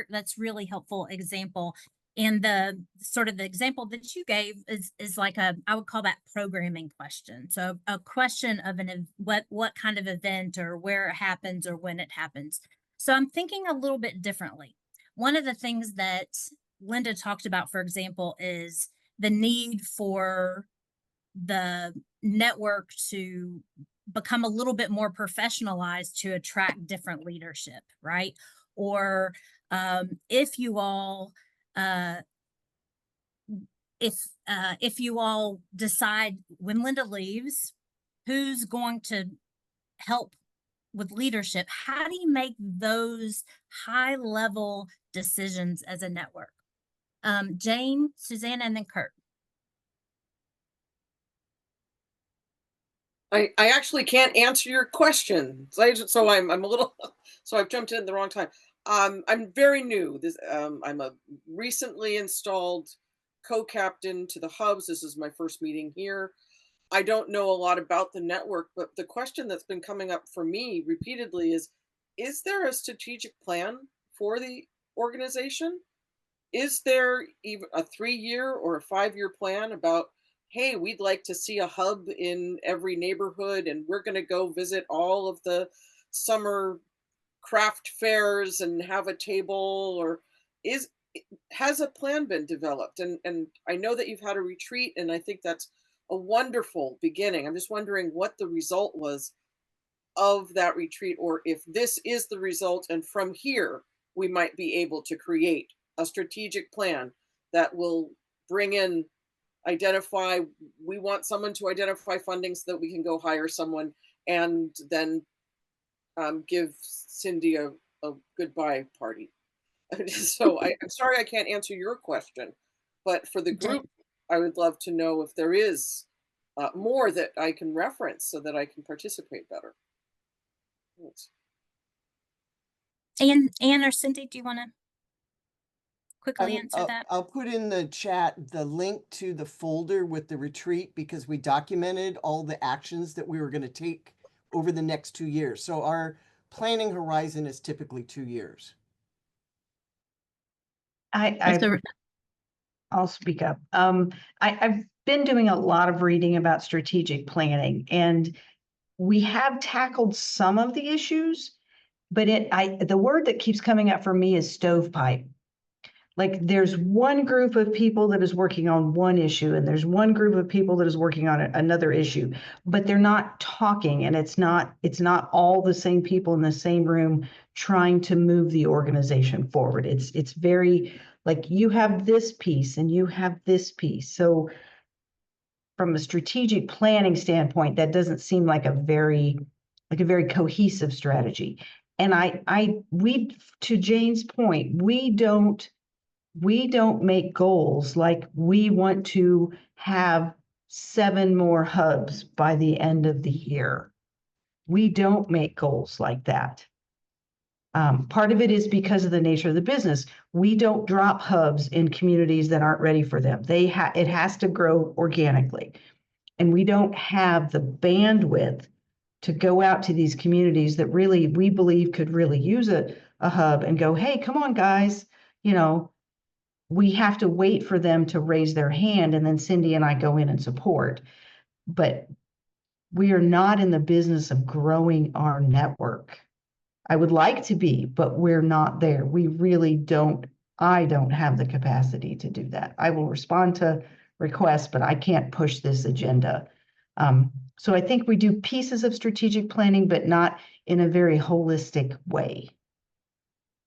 that's really helpful example. And the sort of the example that you gave is like I would call that programming question. So a question of what kind of event or where it happens or when it happens. So I'm thinking a little bit differently. One of the things that Linda talked about, for example, is the need for the network to become a little bit more professionalized to attract different leadership, right? Or if you all decide when Linda leaves, who's going to help with leadership, how do you make those high level decisions as a network? Jane, Susanna, and then Kurt. I actually can't answer your question. So I'm a little, so I've jumped in at the wrong time. I'm very new. I'm a recently installed co-captain to the hubs. This is my first meeting here. I don't know a lot about the network, but the question that's been coming up for me repeatedly is there a strategic plan for the organization? Is there even a 3-year or a 5-year plan about, hey, we'd like to see a hub in every neighborhood and we're going to go visit all of the summer craft fairs and have a table? Or has a plan been developed? And I know that you've had a retreat, and I think that's a wonderful beginning. I'm just wondering what the result was of that retreat, or if this is the result, and from here we might be able to create a strategic plan that will bring in, we want someone to identify funding so that we can go hire someone, and then give Cindi a goodbye party. So I'm sorry I can't answer your question, but for the group, I would love to know if there is more that I can reference so that I can participate better. Thanks. Anne or Cindi, do you want to quickly answer I'll, that? I'll put in the chat the link to the folder with the retreat because we documented all the actions that we were going to take over the next 2 years. So our planning horizon is typically 2 years. I'll speak up. I've been doing a lot of reading about strategic planning, and we have tackled some of the issues, but the word that keeps coming up for me is stovepipe. Like there's one group of people that is working on one issue, and there's one group of people that is working on another issue, but they're not talking, and it's not all the same people in the same room trying to move the organization forward. It's very like you have this piece and you have this piece. So from a strategic planning standpoint, that doesn't seem like a very cohesive strategy. And we, to Jane's point, we don't make goals like we want to have 7 more hubs by the end of the year. We don't make goals like that. Part of it is because of the nature of the business. We don't drop hubs in communities that aren't ready for them. It has to grow organically. And we don't have the bandwidth to go out to these communities that really we believe could really use a hub and go, hey, come on, guys, we have to wait for them to raise their hand, and then Cindi and I go in and support. But we are not in the business of growing our network. I would like to be, but we're not there. We really don't. I don't have the capacity to do that. I will respond to requests, but I can't push this agenda. So I think we do pieces of strategic planning, but not in a very holistic way.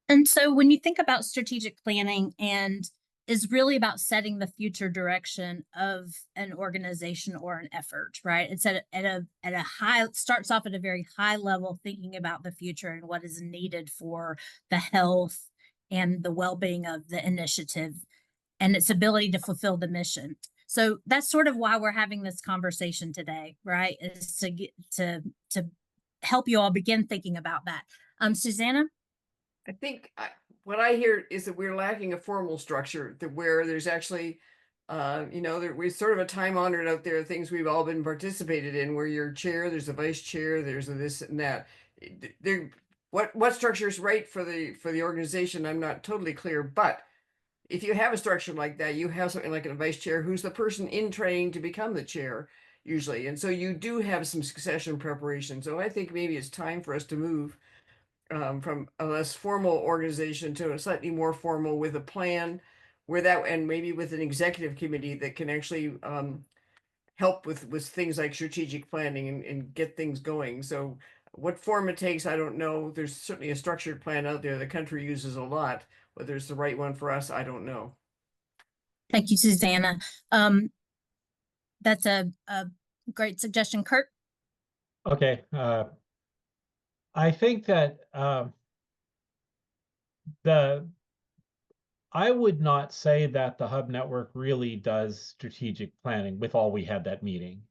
And so when you think about strategic planning and is really about setting the future direction of an organization or an effort, right? It's at a high, starts off at a very high level, thinking about the future and what is needed for the health and the well-being of the initiative and its ability to fulfill the mission. So that's sort of why we're having this conversation today, right? Is to get to help you all begin thinking about that. Susanna? I think what I hear is that we're lacking a formal structure where there's actually, we're sort of a time honored out there, things we've all been participated in, where you're chair, there's a vice chair, there's a this and that. What structure is right for the organization, I'm not totally clear, but if you have a structure like that, you have something like a vice chair who's the person in training to become the chair usually. And so you do have some succession preparation. So I think maybe it's time for us to move from a less formal organization to a slightly more formal with a plan and maybe with an executive committee that can actually help with things like strategic planning and get things going. So what form it takes, I don't know. There's certainly a structured plan out there the country uses a lot. Whether it's the right one for us, I don't know. Thank you, Susanna. That's a great suggestion. Kurt? Okay. I think that I would not say that the Hub Network really does strategic planning with all we had that meeting.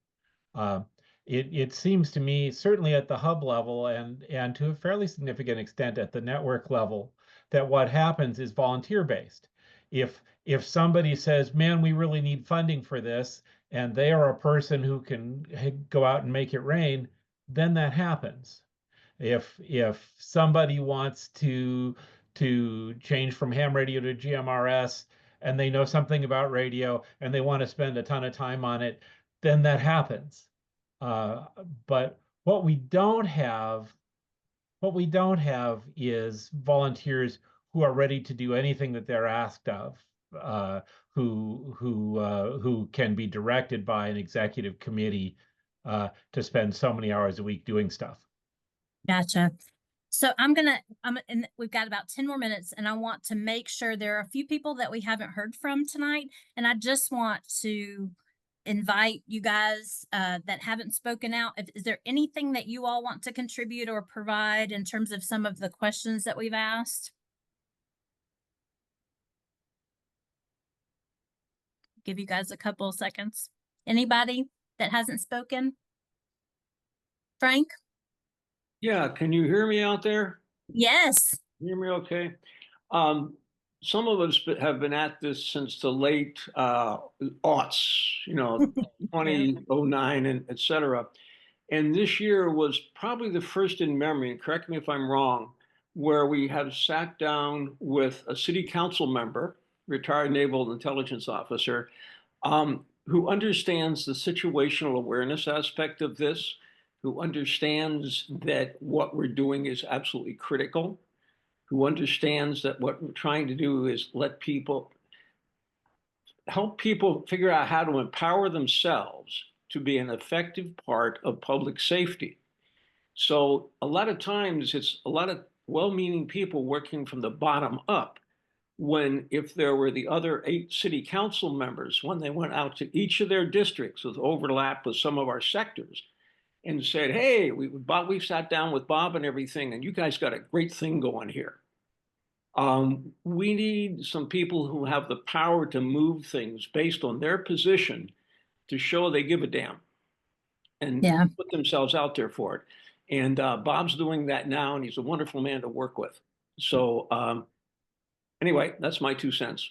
It seems to me, certainly at the Hub level and to a fairly significant extent at the network level, that what happens is volunteer-based. If somebody says, man, we really need funding for this, and they are a person who can go out and make it rain, then that happens. If somebody wants to change from ham radio to GMRS and they know something about radio and they want to spend a ton of time on it, then that happens. But what we don't have is volunteers who are ready to do anything that they're asked of, who can be directed by an executive committee to spend so many hours a week doing stuff. Gotcha. So and we've got about 10 more minutes, and I want to make sure there are a few people that we haven't heard from tonight. And I just want to invite you guys that haven't spoken out. Is there anything that you all want to contribute or provide in terms of some of the questions that we've asked? Give you guys a couple of seconds. Anybody? that hasn't spoken? Frank? Yeah, can you hear me out there? Yes. Hear me okay? Some of us have been at this since the late aughts, 2009 and et cetera. And this year was probably the first in memory, and correct me if I'm wrong, where we have sat down with a city council member, retired naval intelligence officer, who understands the situational awareness aspect of this, who understands that what we're doing is absolutely critical, who understands that what we're trying to do is help people figure out how to empower themselves to be an effective part of public safety. So a lot of times it's a lot of well-meaning people working from the bottom up, when if there were the other 8 city council members, when they went out to each of their districts with overlap with some of our sectors and said, hey, we sat down with Bob and everything, and you guys got a great thing going here. We need some people who have the power to move things based on their position to show they give a damn and put themselves out there for it. And Bob's doing that now, and he's a wonderful man to work with. So anyway, that's my 2 cents.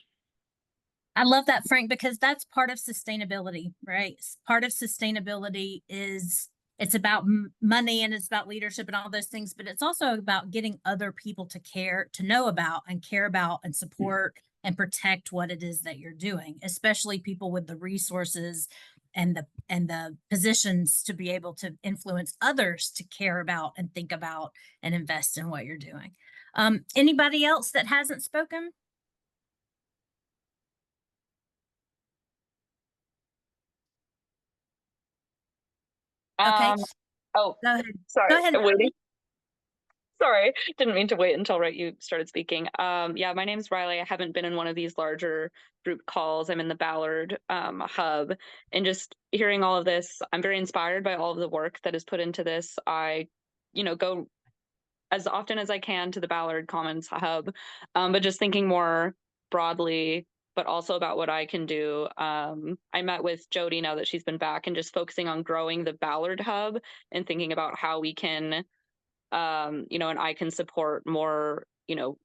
I love that, Frank, because that's part of sustainability, right? Part of sustainability is it's about money and it's about leadership and all those things, but it's also about getting other people to care, to know about and care about and support and protect what it is that you're doing, especially people with the resources and the positions to be able to influence others to care about and think about and invest in what you're doing. Anybody else that hasn't spoken? Okay. Oh, go ahead. Sorry. Go ahead. Waiting. Sorry, didn't mean to wait until you started speaking. Yeah, my name's Riley. I haven't been in one of these larger group calls. I'm in the Ballard hub, and just hearing all of this, I'm very inspired by all of the work that is put into this. I, go as often as I can to the Ballard Commons hub, but just thinking more broadly, but also about what I can do. I met with Jody now that she's been back, and just focusing on growing the Ballard hub and thinking about how we can, and I can support more,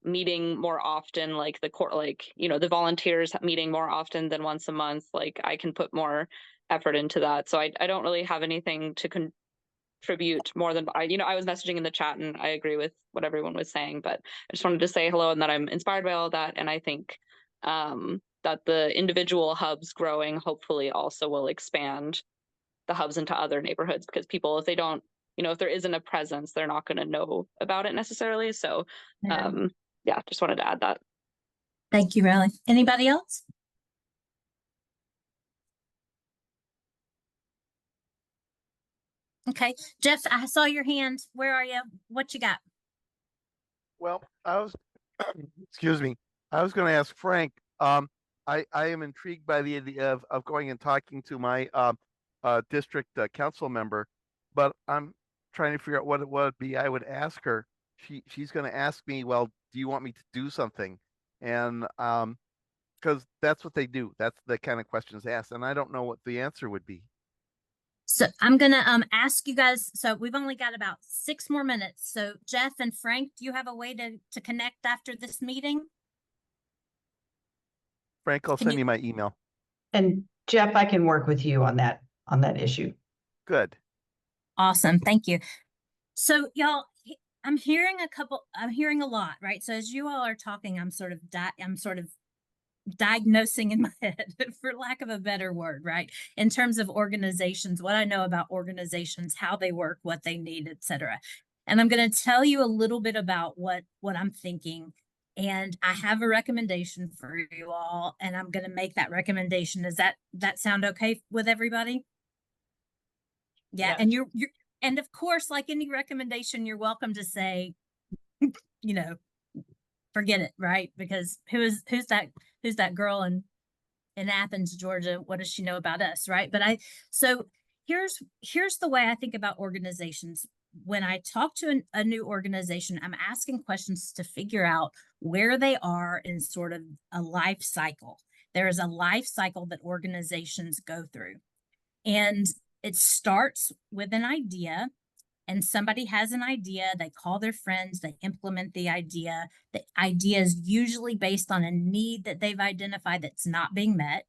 meeting more often, like the volunteers meeting more often than once a month. Like I can put more effort into that. So I don't really have anything to contribute more than I was messaging in the chat, and I agree with what everyone was saying, but I just wanted to say hello and that I'm inspired by all of that. And I think that the individual hubs growing hopefully also will expand the hubs into other neighborhoods, because people, if they don't, if there isn't a presence, they're not going to know about it necessarily. So just wanted to add that. Thank you, Riley. Anybody else? Okay, Jeff, I saw your hand. Where are you? What you got? Well, excuse me. I was going to ask Frank. I am intrigued by the idea of going and talking to my district council member, but I'm trying to figure out what it would be I would ask her. She's going to ask me, well, do you want me to do something? And because that's what they do. That's the kind of questions asked, and I don't know what the answer would be. So I'm gonna ask you guys. So we've only got about 6 more minutes. So Jeff and Frank, do you have a way to connect after this meeting? Frank, I'll send you my email. And Jeff, I can work with you on that issue. Good. Awesome. Thank you. So y'all, I'm hearing a lot, right? So as you all are talking, I'm sort of diagnosing in my head, for lack of a better word, right? In terms of organizations, what I know about organizations, how they work, what they need, etc. And I'm going to tell you a little bit about what I'm thinking. And I have a recommendation for you all, and I'm going to make that recommendation. Does that sound okay with everybody? Yeah. And you're and of course, like any recommendation, you're welcome to say, forget it, right? Because who's that girl in Athens, Georgia? What does she know about us, right? But so here's the way I think about organizations. When I talk to a new organization, I'm asking questions to figure out where they are in sort of a life cycle. There is a life cycle that organizations go through. And it starts with an idea, and somebody has an idea, they call their friends, they implement the idea. The idea is usually based on a need that they've identified that's not being met,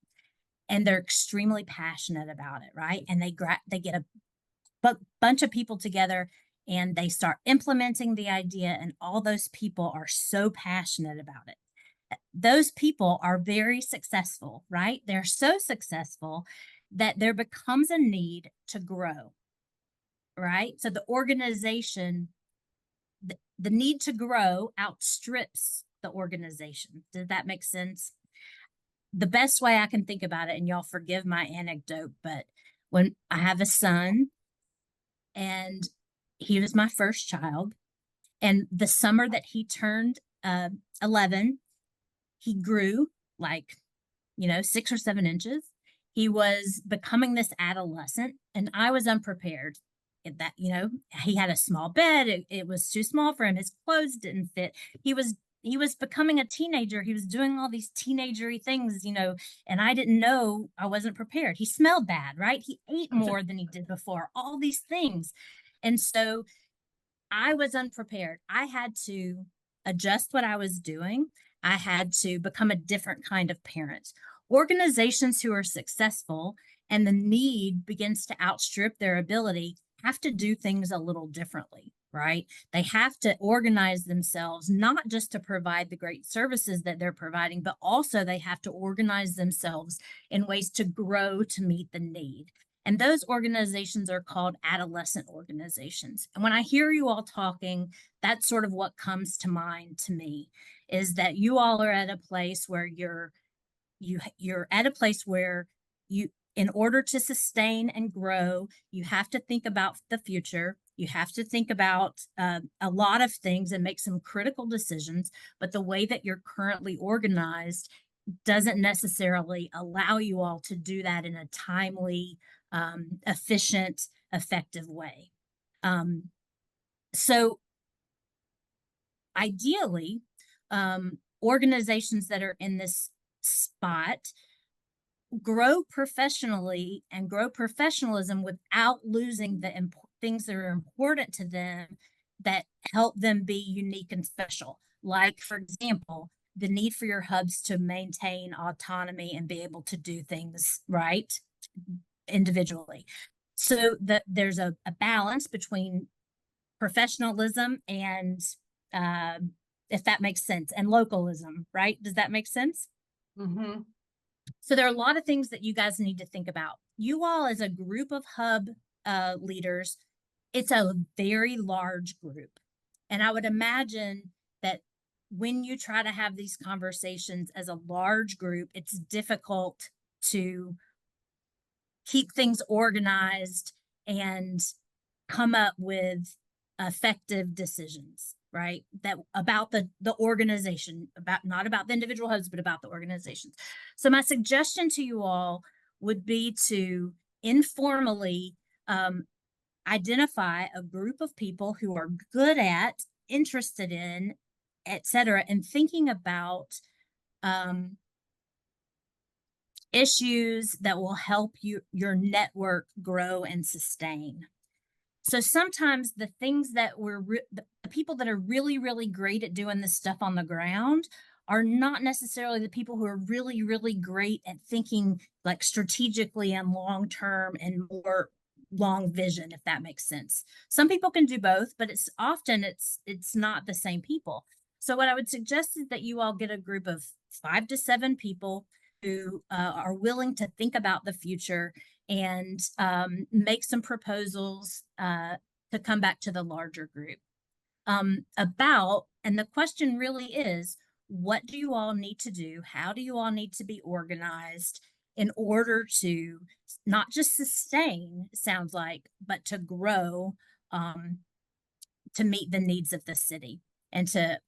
and they're extremely passionate about it, right? And they get a bunch of people together and they start implementing the idea, and all those people are so passionate about it. Those people are very successful, right? They're so successful that there becomes a need to grow, right? So the organization, the need to grow outstrips the organization. Does that make sense? The best way I can think about it, and y'all forgive my anecdote, but when I have a son, and he was my first child, and the summer that he turned 11, he grew like, 6 or 7 inches. He was becoming this adolescent, and I was unprepared. That, he had a small bed. It was too small for him. His clothes didn't fit. He was becoming a teenager. He was doing all these teenagery things, and I didn't know. I wasn't prepared. He smelled bad, right? He ate more than he did before, all these things. And so I was unprepared. I had to adjust what I was doing. I had to become a different kind of parent. Organizations who are successful and the need begins to outstrip their ability have to do things a little differently, right? They have to organize themselves, not just to provide the great services that they're providing, but also they have to organize themselves in ways to grow to meet the need. And those organizations are called adolescent organizations. And when I hear you all talking, that's sort of what comes to mind to me, is that you all are at a place where you're at a place where in order to sustain and grow, you have to think about the future. You have to think about a lot of things and make some critical decisions. But the way that you're currently organized doesn't necessarily allow you all to do that in a timely, efficient, effective way. So ideally, organizations that are in this spot grow professionally and grow professionalism without losing the things that are important to them that help them be unique and special. Like, for example, the need for your hubs to maintain autonomy and be able to do things right individually. So that there's a balance between professionalism and, if that makes sense, and localism, right? Does that make sense? Mm-hmm. So there are a lot of things that you guys need to think about. You all, as a group of hub leaders, it's a very large group. And I would imagine that when you try to have these conversations as a large group, it's difficult to keep things organized and come up with effective decisions, right? That about the organization, not about the individual hubs, but about the organizations. So my suggestion to you all would be to informally identify a group of people who are good at, interested in, etc., and thinking about issues that will help your network grow and sustain. So sometimes the things that the people that are really, really great at doing this stuff on the ground are not necessarily the people who are really, really great at thinking like strategically and long-term and more long vision, if that makes sense. Some people can do both, but it's not the same people. So what I would suggest is that you all get a group of 5 to 7 people who are willing to think about the future and make some proposals to come back to the larger group and the question really is, what do you all need to do? How do you all need to be organized in order to not just sustain, sounds like, but to grow, to meet the needs of the city and to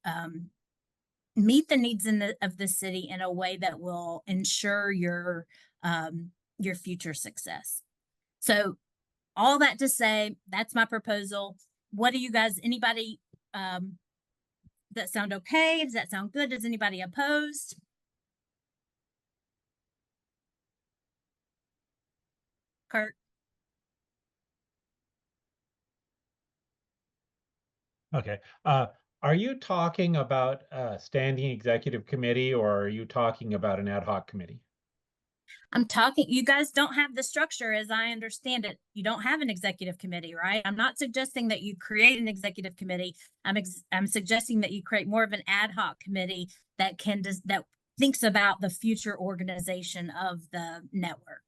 meet the needs of the city in a way that will ensure your future success. So all that to say, that's my proposal. What do you guys, anybody, does that sound okay? Does that sound good? Does anybody opposed? Kurt? Okay. Are you talking about a standing executive committee, or are you talking about an ad hoc committee? I'm talking, you guys don't have the structure as I understand it. You don't have an executive committee, right? I'm not suggesting that you create an executive committee. I'm suggesting that you create more of an ad hoc committee that that thinks about the future organization of the network.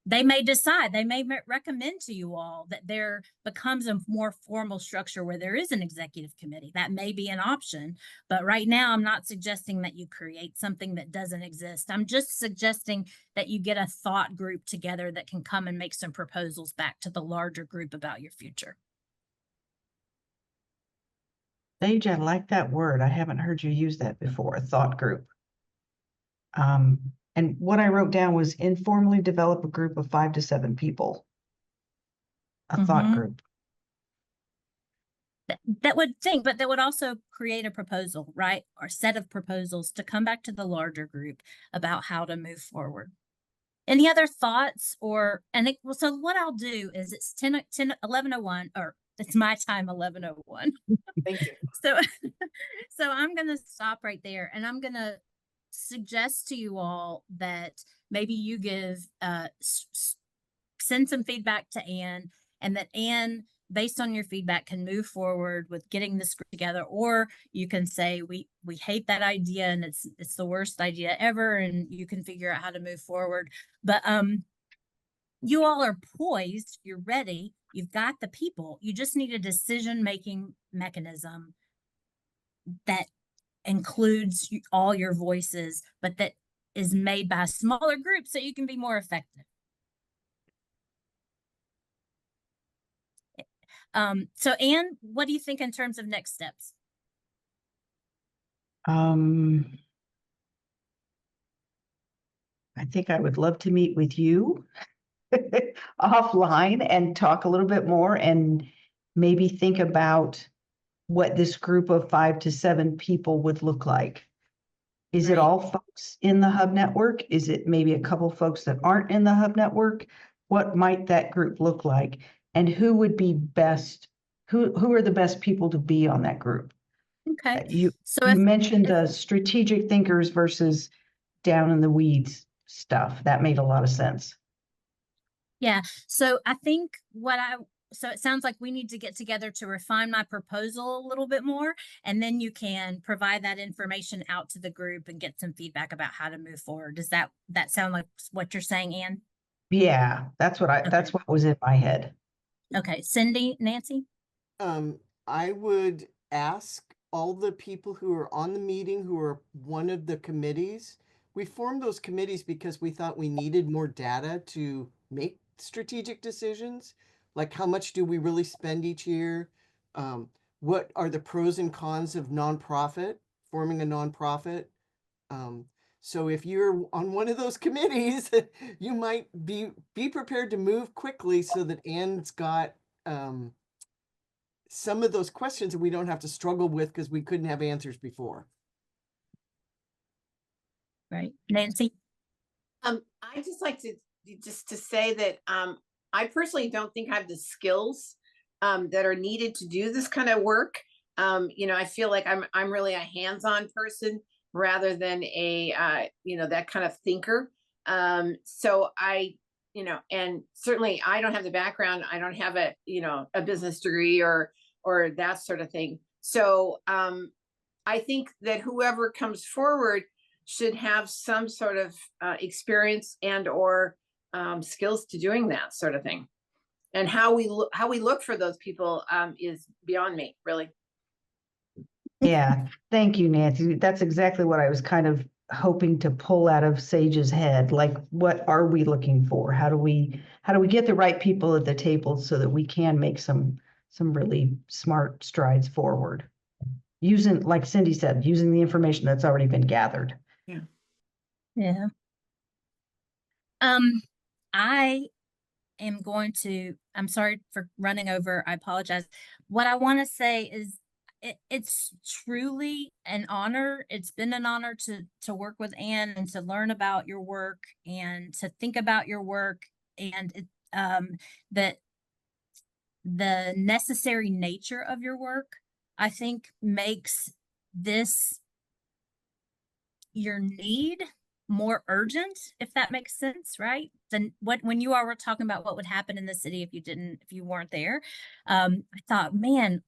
They may decide, they may recommend to you all that there becomes a more formal structure where there is an executive committee. That may be an option, but right now I'm not suggesting that you create something that doesn't exist. I'm just suggesting that you get a thought group together that can come and make some proposals back to the larger group about your future. Sage, I like that word. I haven't heard you use that before, a thought group. And what I wrote down was informally develop a group of 5 to 7 people. A thought group. That would think, but that would also create a proposal, right? Or set of proposals to come back to the larger group about how to move forward. Any other thoughts well, so what I'll do is it's 11:01, or it's my time, 11:01. Thank you. So I'm going to stop right there, and I'm going to suggest to you all that maybe you send some feedback to Anne, and that Anne, based on your feedback, can move forward with getting this group together. Or you can say, we hate that idea and it's the worst idea ever, and you can figure out how to move forward. But you all are poised, you're ready, you've got the people, you just need a decision-making mechanism that includes all your voices, but that is made by a smaller group so you can be more effective. So Anne, what do you think in terms of next steps? I think I would love to meet with you offline and talk a little bit more, and maybe think about what this group of 5 to 7 people would look like. Is it all folks in the Hub network? Is it maybe a couple folks that aren't in the Hub network? What might that group look like? And who would be best? Who are the best people to be on that group? Okay. You mentioned the strategic thinkers versus down in the weeds stuff. That made a lot of sense. Yeah. So I think so it sounds like we need to get together to refine my proposal a little bit more, and then you can provide that information out to the group and get some feedback about how to move forward. Does that sound like what you're saying, Anne? Yeah, that's what was in my head. Okay. Cindi, Nancy? I would ask all the people who are on the meeting who are one of the committees. We formed those committees because we thought we needed more data to make strategic decisions. Like, how much do we really spend each year? What are the pros and cons of forming a nonprofit? So if you're on one of those committees, you might be prepared to move quickly so that Anne's got some of those questions that we don't have to struggle with because we couldn't have answers before. Right. Nancy? I just like to say that I personally don't think I have the skills that are needed to do this kind of work. I feel like I'm really a hands-on person rather than a that kind of thinker. So and certainly I don't have the background. I don't have a business degree or that sort of thing. So I think that whoever comes forward should have some sort of experience and or skills to doing that sort of thing. And how we look for those people is beyond me, really. Yeah, thank you, Nancy. That's exactly what I was kind of hoping to pull out of Sage's head. Like, what are we looking for? How do we get the right people at the table so that we can make some really smart strides forward? Using, like Cindi said, using the information that's already been gathered. Yeah. Yeah. I am going to, I'm sorry for running over. I apologize. What I want to say is it's truly an honor. It's been an honor to work with Anne and to learn about your work and to think about your work, and that the necessary nature of your work I think makes this your need more urgent, if that makes sense, right? Then when you all were talking about what would happen in the city if you weren't there, I thought, man,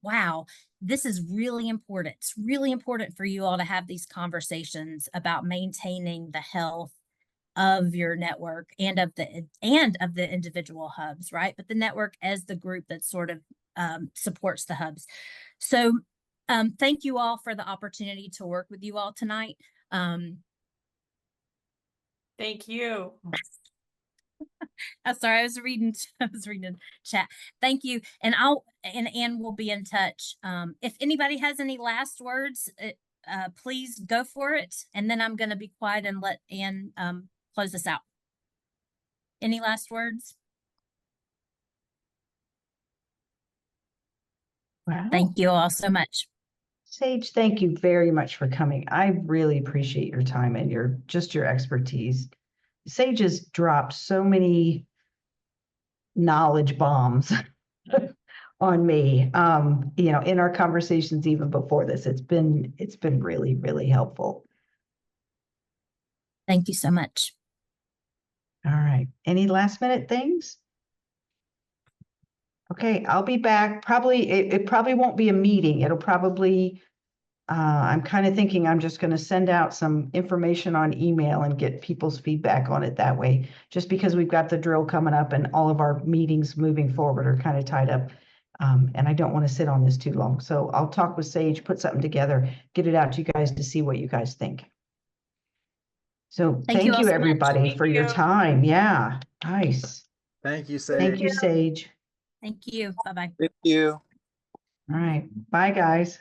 wow, this is really important. It's really important for you all to have these conversations about maintaining the health of your network and of the individual hubs, right? But the network as the group that sort of supports the hubs. So thank you all for the opportunity to work with you all tonight. Thank you. I'm sorry, I was reading chat. Thank you. And Ann will be in touch. If anybody has any last words, please go for it. And then I'm going to be quiet and let Ann close us out. Any last words? Wow. Thank you all so much. Sage, thank you very much for coming. I really appreciate your time and your expertise. Sage has dropped so many knowledge bombs on me, in our conversations even before this. It's been really, really helpful. Thank you so much. All right. Any last minute things? Okay, I'll be back. Probably, it probably won't be a meeting. It'll probably, I'm kind of thinking I'm just going to send out some information on email and get people's feedback on it that way, just because we've got the drill coming up and all of our meetings moving forward are kind of tied up. And I don't want to sit on this too long. So I'll talk with Sage, put something together, get it out to you guys to see what you guys think. So thank you all you so much. everybody for your time. Yeah, nice. Thank you, Sage. Thank you, Sage. Thank you. Bye-bye. Thank you. All right. Bye, guys.